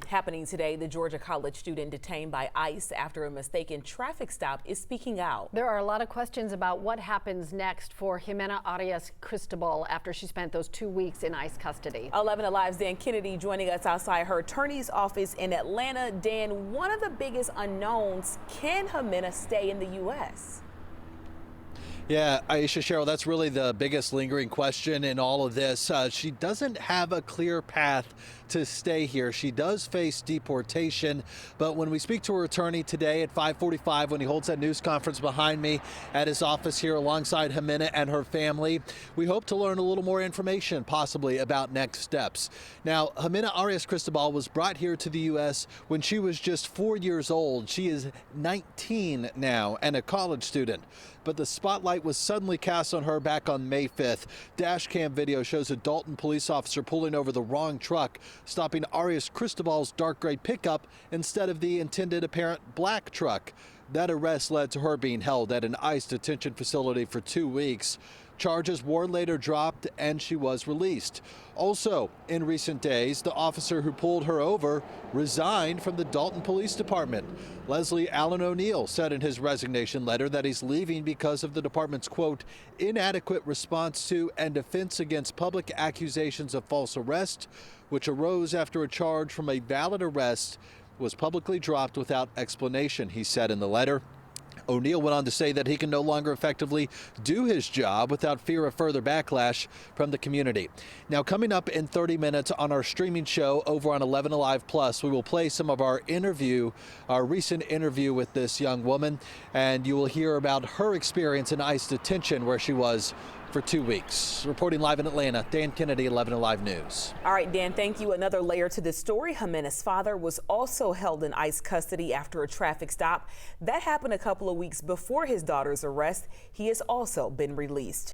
Happening today, the Georgia college student detained by ICE after a mistaken traffic stop is speaking out. There are a lot of questions about what happens next for Ximena Arias-Cristobal after she spent those 2 weeks in ICE custody. 11 Alive's Dan Kennedy joining us outside her attorney's office in Atlanta. Dan, one of the biggest unknowns, can Ximena stay in the U.S.? Yeah, Aisha, Cheryl, that's really the biggest lingering question in all of this. She doesn't have a clear path to stay here. She does face deportation, but when we speak to her attorney today at 5:45, when he holds that news conference behind me at his office here alongside Ximena and her family, we hope to learn a little more information, possibly about next steps. Now, Ximena Arias-Cristobal was brought here to the U.S. when she was just 4 years old. She is 19 now and a college student, but the spotlight was suddenly cast on her back on May 5th. Dash cam video shows a Dalton police officer pulling over the wrong truck, stopping Arias-Cristobal's dark gray pickup instead of the intended apparent black truck. That arrest led to her being held at an ICE detention facility for 2 weeks. Charges were later dropped and she was released. Also, in recent days, the officer who pulled her over resigned from the Dalton Police Department. Leslie Allen O'Neill said in his resignation letter that he's leaving because of the department's, quote, inadequate response to and defense against public accusations of false arrest, which arose after a charge from a valid arrest was publicly dropped without explanation, he said in the letter. O'Neill went on to say that he can no longer effectively do his job without fear of further backlash from the community. Now, coming up in 30 minutes on our streaming show over on 11 Alive Plus, we will play some of our recent interview with this young woman, and you will hear about her experience in ICE detention where she was for 2 weeks. Reporting live in Atlanta, Dan Kennedy, 11 Alive News. All right, Dan, thank you. Another layer to this story. Ximena's father was also held in ICE custody after a traffic stop. That happened a couple of weeks before his daughter's arrest. He has also been released.